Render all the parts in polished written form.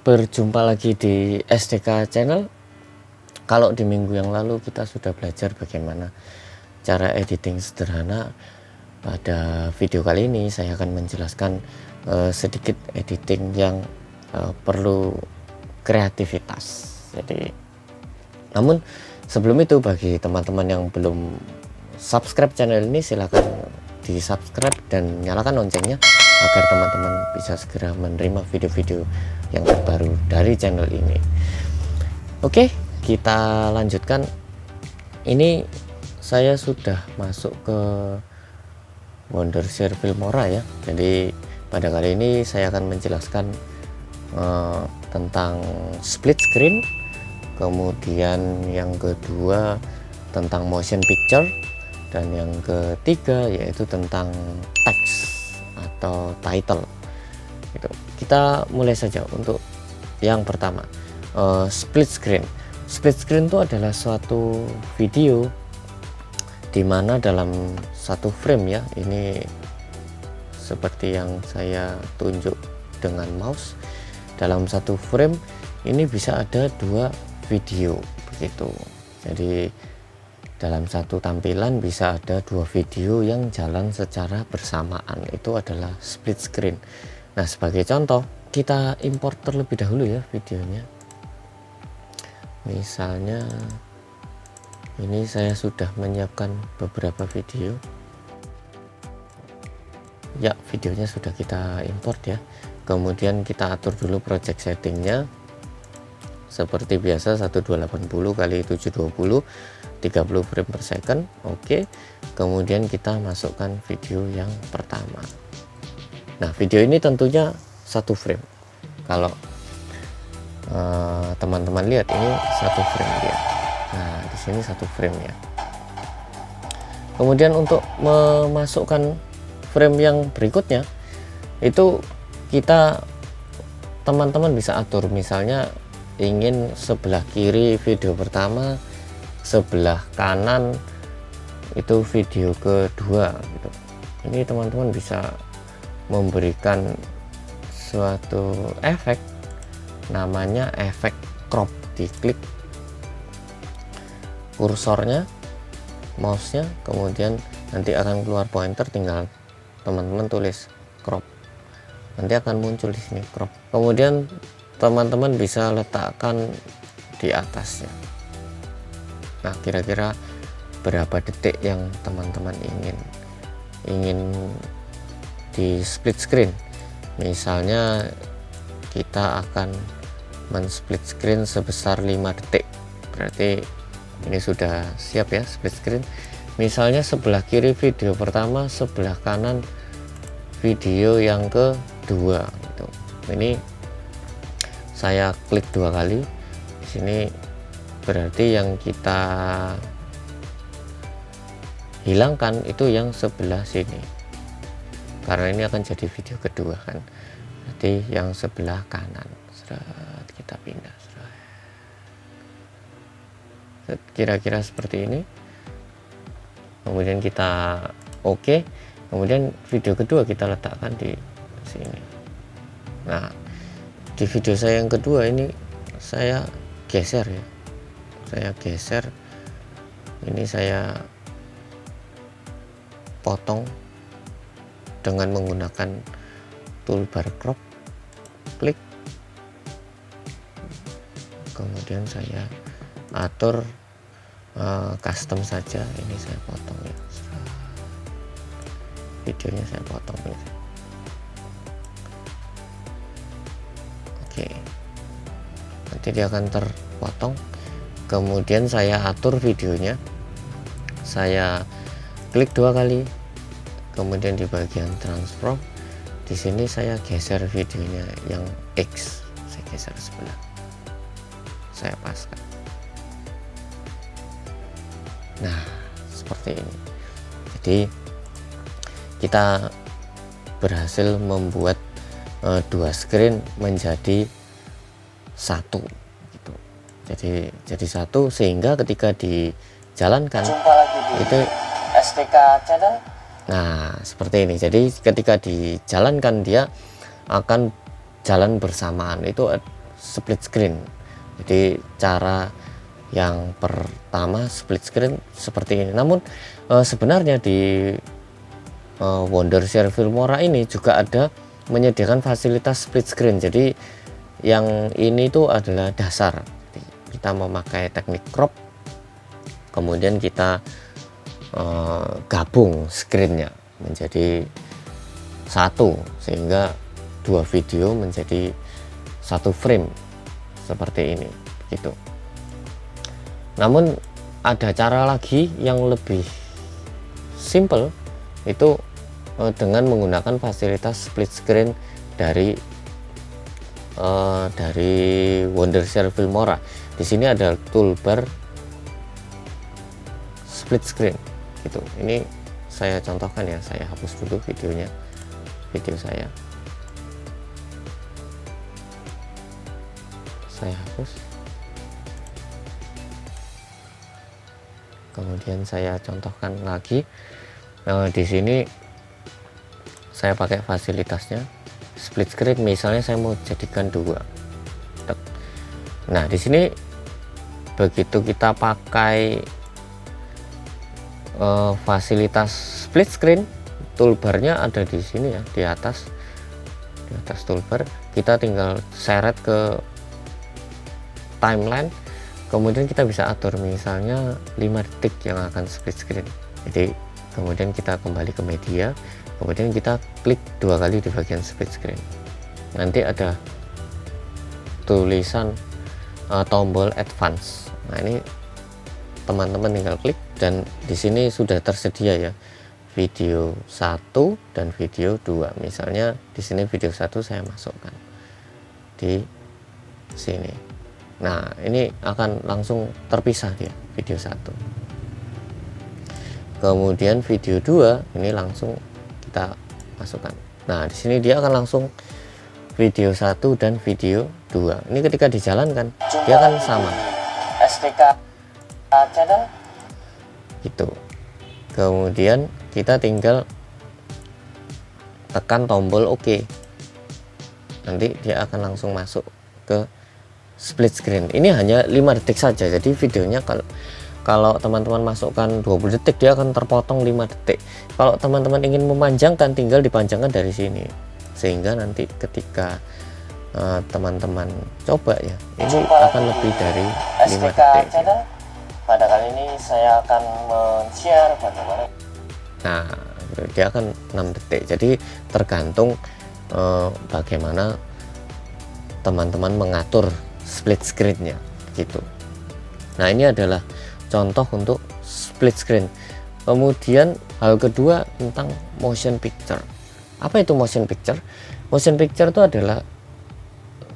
Berjumpa lagi di SDK Channel. Kalau di minggu yang lalu kita sudah belajar bagaimana cara editing sederhana. Pada video kali ini saya akan menjelaskan sedikit editing yang perlu kreativitas. Jadi, namun sebelum itu, bagi teman-teman yang belum subscribe channel ini, silahkan di subscribe dan nyalakan loncengnya agar teman-teman bisa segera menerima video-video yang terbaru dari channel ini. Oke, kita lanjutkan. Ini saya sudah masuk ke Wondershare Filmora ya. Jadi pada kali ini saya akan menjelaskan tentang split screen, kemudian yang kedua tentang motion picture, dan yang ketiga yaitu tentang teks atau title. Gitu. Kita mulai saja. Untuk yang pertama, split screen. Split screen itu adalah suatu video di mana dalam satu frame ya, ini seperti yang saya tunjuk dengan mouse, dalam satu frame ini bisa ada dua video begitu. Jadi dalam satu tampilan bisa ada dua video yang jalan secara bersamaan, itu adalah split screen. Nah, sebagai contoh kita import terlebih dahulu ya videonya. Misalnya ini saya sudah menyiapkan beberapa video ya, videonya sudah kita import ya. Kemudian kita atur dulu project settingnya seperti biasa, 1280 kali 720, 30 frame per second. Oke, kemudian kita masukkan video yang pertama. Nah, video ini tentunya satu frame. Kalau teman-teman lihat, ini satu frame dia. Nah, di sini satu frame ya. Kemudian untuk memasukkan frame yang berikutnya itu kita, teman-teman bisa atur, misalnya ingin sebelah kiri video pertama, sebelah kanan itu video kedua gitu. Ini teman-teman bisa memberikan suatu efek, namanya efek crop. Diklik kursornya, mouse-nya, kemudian nanti akan keluar pointer, tinggal teman-teman tulis crop, nanti akan muncul di sini crop. Kemudian teman-teman bisa letakkan di atasnya. Nah, kira-kira berapa detik yang teman-teman ingin di split screen. Misalnya kita akan men-split screen sebesar 5 detik, berarti ini sudah siap ya split screen. Misalnya sebelah kiri video pertama, sebelah kanan video yang kedua gitu. Ini saya klik 2 kali di sini, berarti yang kita hilangkan itu yang sebelah sini, karena ini akan jadi video kedua kan. Jadi yang sebelah kanan, kita pindah, kira-kira seperti ini. Kemudian kita oke, kemudian video kedua kita letakkan di sini. Nah, di video saya yang kedua ini saya geser ya, saya geser ini, saya potong dengan menggunakan toolbar crop, klik, kemudian saya atur custom saja. Ini saya potong ya, videonya saya potong ini. Oke, nanti dia akan terpotong. Kemudian saya atur videonya, saya klik 2 kali, kemudian di bagian transform di sini saya geser videonya yang X, saya geser sebelah, saya paskan. Nah, seperti ini. Jadi kita berhasil membuat dua screen menjadi satu gitu. Jadi satu, sehingga ketika dijalankan itu SDK Channel. Nah, seperti ini. Jadi ketika dijalankan dia akan jalan bersamaan, itu split screen. Jadi cara yang pertama split screen seperti ini. Namun sebenarnya di Wondershare Filmora ini juga ada menyediakan fasilitas split screen. Jadi yang ini tuh adalah dasar. Jadi, kita memakai teknik crop, kemudian kita gabung screennya menjadi satu, sehingga dua video menjadi satu frame seperti ini gitu. Namun ada cara lagi yang lebih simple, itu dengan menggunakan fasilitas split screen dari Wondershare Filmora. Di sini ada toolbar split screen gitu. Ini saya contohkan ya, saya hapus dulu video saya hapus, kemudian saya contohkan lagi. Di sini saya pakai fasilitasnya split screen, misalnya saya mau jadikan dua. Nah, di sini begitu kita pakai fasilitas split screen, toolbarnya ada di sini ya, di atas toolbar. Kita tinggal seret ke timeline, kemudian kita bisa atur misalnya 5 detik yang akan split screen. Jadi kemudian kita kembali ke media, kemudian kita klik 2 kali di bagian split screen. Nanti ada tulisan tombol advance. Nah, ini teman-teman tinggal klik, dan di sini sudah tersedia ya video 1 dan video 2. Misalnya di sini video 1 saya masukkan di sini. Nah, ini akan langsung terpisah dia video 1. Kemudian video 2 ini langsung kita masukkan. Nah, di sini dia akan langsung video 1 dan video 2. Ini ketika dijalankan dia akan sama. SDK channel gitu. Kemudian kita tinggal tekan tombol OK. Nanti dia akan langsung masuk ke split screen. Ini hanya 5 detik saja. Jadi videonya kalau teman-teman masukkan 20 detik dia akan terpotong 5 detik. Kalau teman-teman ingin memanjangkan, tinggal dipanjangkan dari sini, sehingga nanti ketika teman-teman coba ya, ini akan lebih dari 5 detik. Pada kali ini saya akan men-share bagaimana. Nah, dia akan 6 detik. Jadi tergantung bagaimana teman-teman mengatur split screen-nya gitu. Nah, ini adalah contoh untuk split screen. Kemudian hal kedua tentang motion picture. Apa itu motion picture? Motion picture itu adalah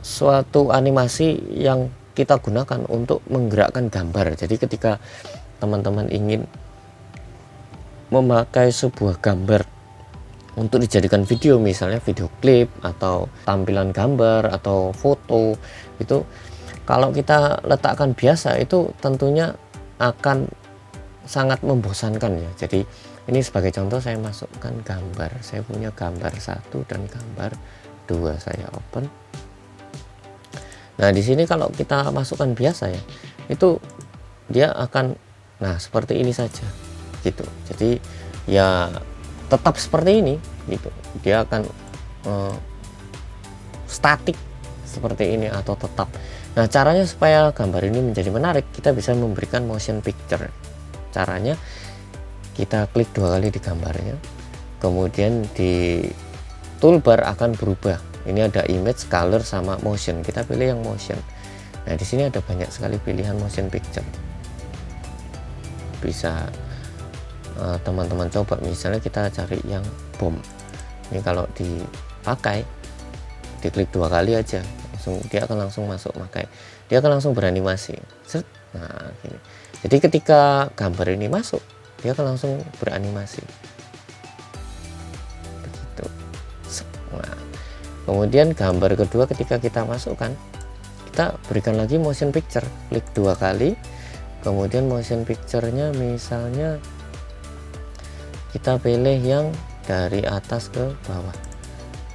suatu animasi yang kita gunakan untuk menggerakkan gambar. Jadi ketika teman-teman ingin memakai sebuah gambar untuk dijadikan video, misalnya video klip atau tampilan gambar atau foto, itu kalau kita letakkan biasa itu tentunya akan sangat membosankan ya. Jadi ini sebagai contoh, saya masukkan gambar. Saya punya gambar 1 dan gambar 2, saya open. Nah, di sini kalau kita masukkan biasa ya, itu dia akan seperti ini saja gitu. Jadi ya tetap seperti ini gitu. Dia akan statik seperti ini atau tetap. Nah, caranya supaya gambar ini menjadi menarik, kita bisa memberikan motion picture. Caranya kita klik 2 kali di gambarnya, kemudian di toolbar akan berubah. Ini ada image, color, sama motion. Kita pilih yang motion. Nah, di sini ada banyak sekali pilihan motion picture. Bisa teman-teman coba, misalnya kita cari yang bom. Ini kalau dipakai, diklik 2 kali aja, dia akan langsung masuk pakai. Dia akan langsung beranimasi. Nah, gini. Jadi ketika gambar ini masuk, dia akan langsung beranimasi. Begitu. Nah, kemudian gambar kedua ketika kita masukkan, kita berikan lagi motion picture. Klik 2 kali, kemudian motion picture-nya misalnya kita pilih yang dari atas ke bawah.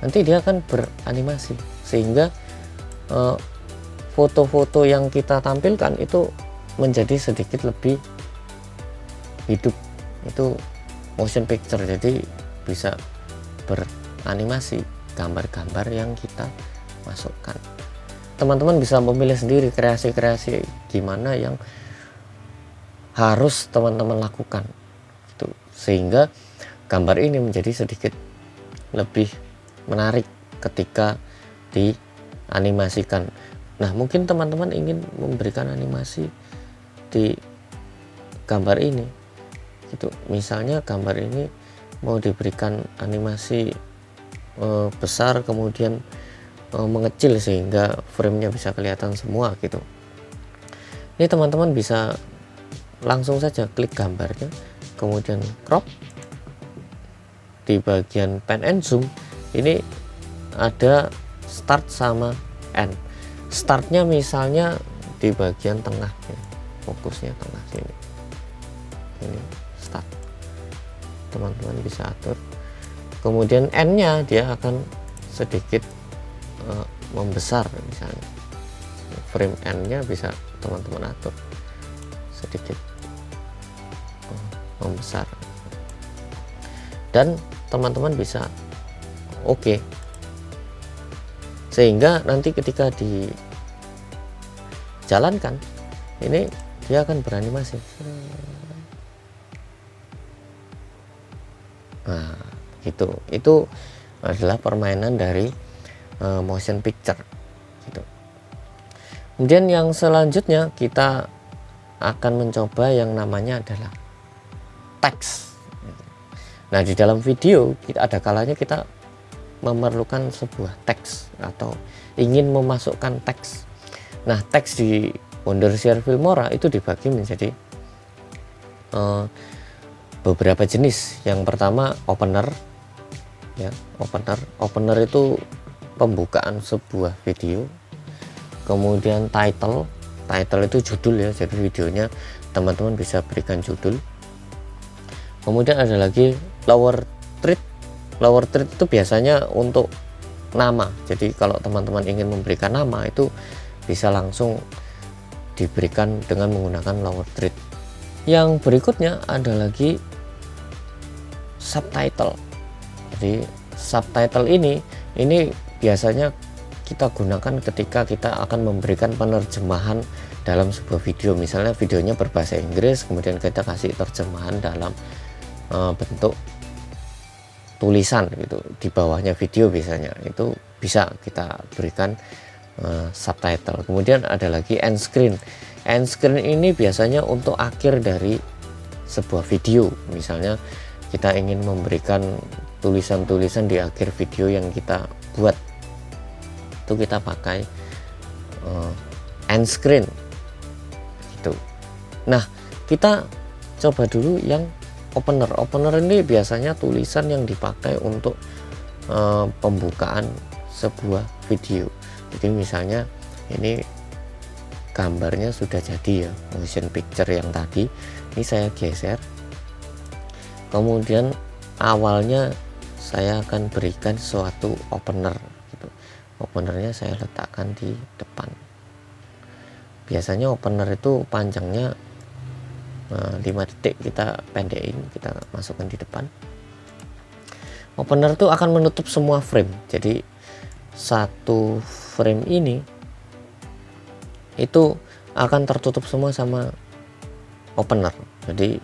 Nanti dia akan beranimasi, sehingga foto-foto yang kita tampilkan itu menjadi sedikit lebih hidup. Itu motion picture, jadi bisa beranimasi gambar-gambar yang kita masukkan. Teman-teman bisa memilih sendiri kreasi-kreasi gimana yang harus teman-teman lakukan gitu, sehingga gambar ini menjadi sedikit lebih menarik ketika dianimasikan. Nah, mungkin teman-teman ingin memberikan animasi di gambar ini gitu. Misalnya gambar ini mau diberikan animasi besar kemudian mengecil sehingga framenya bisa kelihatan semua gitu. Ini teman-teman bisa langsung saja klik gambarnya, kemudian crop. Di bagian pan and zoom ini ada start sama end. Startnya misalnya di bagian tengah ya, fokusnya tengah sini, ini start, teman-teman bisa atur. Kemudian endnya dia akan sedikit membesar, misalnya frame endnya bisa teman-teman atur sedikit membesar, dan teman-teman bisa oke, sehingga nanti ketika dijalankan ini dia akan beranimasi. Nah, gitu. Itu adalah permainan dari motion picture gitu. Kemudian yang selanjutnya kita akan mencoba yang namanya adalah teks. Nah, di dalam video ada kalanya kita memerlukan sebuah teks atau ingin memasukkan teks. Nah, teks di Wondershare Filmora itu dibagi menjadi beberapa jenis. Yang pertama opener ya, opener itu pembukaan sebuah video. Kemudian title itu judul ya, jadi videonya teman-teman bisa berikan judul. Kemudian ada lagi lower thread itu biasanya untuk nama, jadi kalau teman-teman ingin memberikan nama itu bisa langsung diberikan dengan menggunakan lower thread. Yang berikutnya ada lagi subtitle. Jadi subtitle ini biasanya kita gunakan ketika kita akan memberikan penerjemahan dalam sebuah video. Misalnya videonya berbahasa Inggris, kemudian kita kasih terjemahan dalam bentuk tulisan gitu di bawahnya video, biasanya itu bisa kita berikan subtitle. Kemudian ada lagi end screen. End screen ini biasanya untuk akhir dari sebuah video. Misalnya kita ingin memberikan tulisan-tulisan di akhir video yang kita buat, itu kita pakai end screen gitu. Nah, kita coba dulu yang opener. Opener ini biasanya tulisan yang dipakai untuk pembukaan sebuah video. Jadi misalnya ini gambarnya sudah jadi ya, motion picture yang tadi ini saya geser, kemudian awalnya saya akan berikan suatu opener gitu. Openernya saya letakkan di depan. Biasanya opener itu panjangnya 5 detik, kita pendekin, kita masukkan di depan. Opener itu akan menutup semua frame, jadi satu frame ini itu akan tertutup semua sama opener, jadi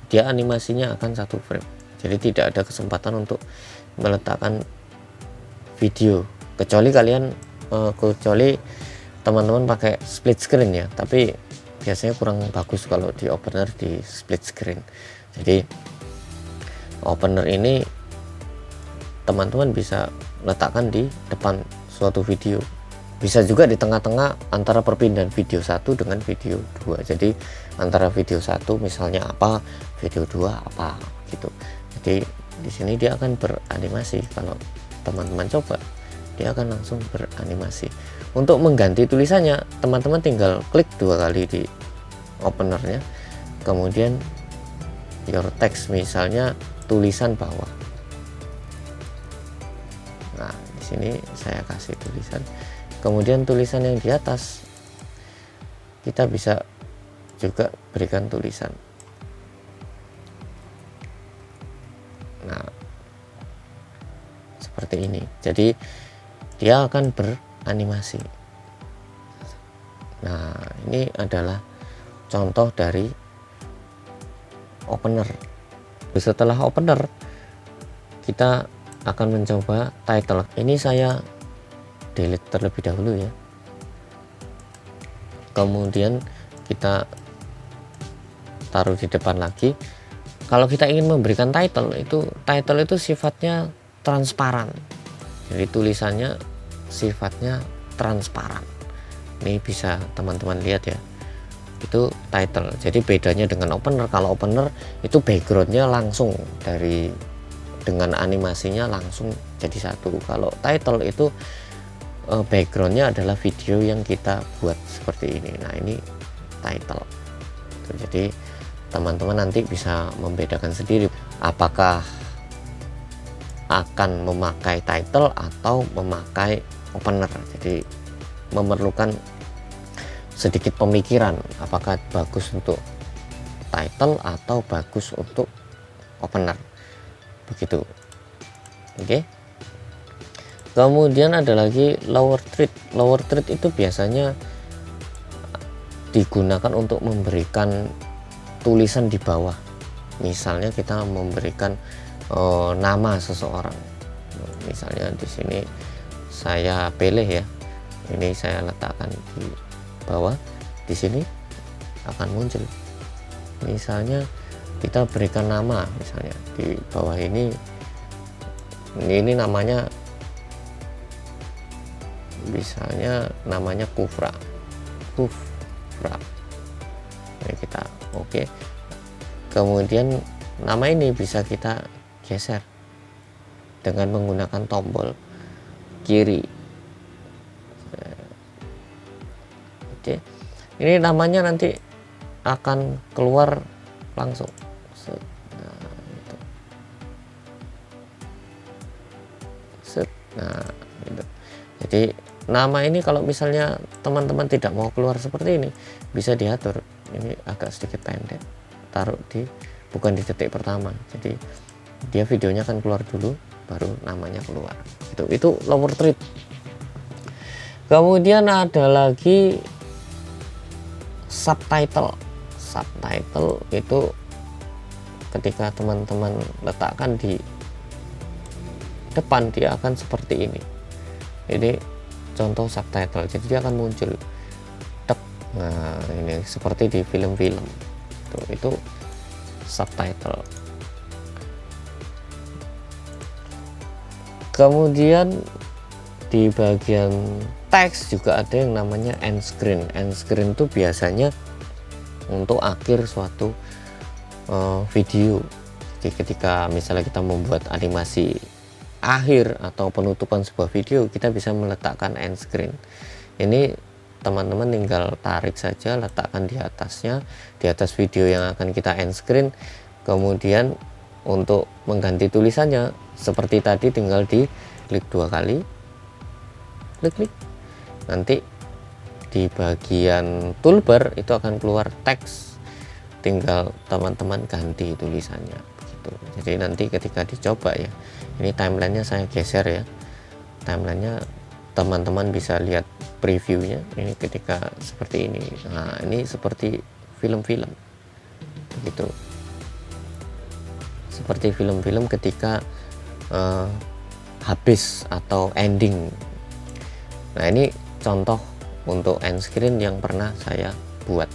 dia animasinya akan satu frame, jadi tidak ada kesempatan untuk meletakkan video, kecuali teman-teman pakai split screen ya, tapi biasanya kurang bagus kalau di opener di split screen. Jadi opener ini teman-teman bisa letakkan di depan suatu video, bisa juga di tengah-tengah antara perpindahan video 1 dengan video 2. Jadi antara video 1 misalnya apa, video 2 apa gitu. Jadi di sini dia akan beranimasi. Kalau teman-teman coba, dia akan langsung beranimasi. Untuk mengganti tulisannya, teman-teman tinggal klik 2 kali di openernya, kemudian your text, misalnya tulisan bawah. Nah, di sini saya kasih tulisan, kemudian tulisan yang di atas kita bisa juga berikan tulisan. Nah, seperti ini. Jadi dia akan beranimasi. Nah, ini adalah contoh dari opener. Setelah opener, kita akan mencoba title. Ini saya delete terlebih dahulu ya. Kemudian kita taruh di depan lagi. Kalau kita ingin memberikan title itu sifatnya transparan. Jadi tulisannya sifatnya transparan. Ini bisa teman-teman lihat ya. Itu title. Jadi bedanya dengan opener, kalau opener itu backgroundnya langsung dengan animasinya langsung jadi satu. Kalau title itu backgroundnya adalah video yang kita buat seperti ini. Nah, ini title. Jadi teman-teman nanti bisa membedakan sendiri apakah akan memakai title atau memakai opener. Jadi memerlukan sedikit pemikiran apakah bagus untuk title atau bagus untuk opener, begitu. Oke. Kemudian ada lagi lower thread. Lower thread itu biasanya digunakan untuk memberikan tulisan di bawah. Misalnya kita memberikan nama seseorang. Misalnya di sini saya pilih ya. Ini saya letakkan di bawah. Di sini akan muncul. Misalnya kita berikan nama, misalnya di bawah ini namanya, misalnya namanya Kufra. Ini kita oke. Kemudian nama ini bisa kita geser dengan menggunakan tombol kiri. Oke, ini namanya nanti akan keluar langsung. Nah, itu. Nah, gitu. Jadi nama ini kalau misalnya teman-teman tidak mau keluar seperti ini, bisa diatur. Ini agak sedikit pendek, taruh bukan di detik pertama. Jadi dia videonya akan keluar dulu, baru namanya keluar. Itu lower thread. Kemudian ada lagi subtitle. Subtitle itu ketika teman-teman letakkan di depan, dia akan seperti ini. Ini contoh subtitle. Jadi dia akan muncul. Nah, ini seperti di film-film. Itu subtitle. Kemudian di bagian teks juga ada yang namanya end screen. End screen itu biasanya untuk akhir suatu video. Jadi ketika misalnya kita membuat animasi akhir atau penutupan sebuah video, kita bisa meletakkan end screen. Ini teman-teman tinggal tarik saja, letakkan di atasnya, di atas video yang akan kita end screen. Kemudian untuk mengganti tulisannya seperti tadi, tinggal di klik 2 kali, klik. Nanti di bagian toolbar itu akan keluar teks, tinggal teman-teman ganti tulisannya begitu. Jadi nanti ketika dicoba ya, ini timelinenya saya geser ya, timelinenya teman-teman bisa lihat previewnya. Ini ketika seperti ini. Nah, ini seperti film-film begitu, seperti film-film ketika habis atau ending. Nah, ini contoh untuk end screen yang pernah saya buat.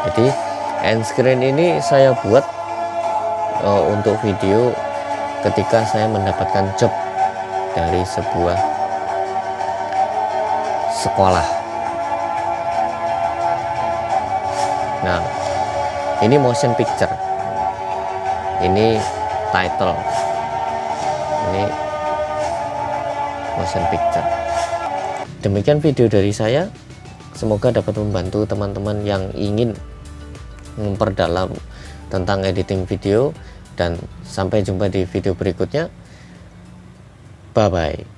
Jadi end screen ini saya buat untuk video ketika saya mendapatkan job dari sebuah sekolah. Nah, ini motion picture, ini title, ini motion picture. Demikian video dari saya, semoga dapat membantu teman-teman yang ingin memperdalam tentang editing video, dan sampai jumpa di video berikutnya. Bye bye.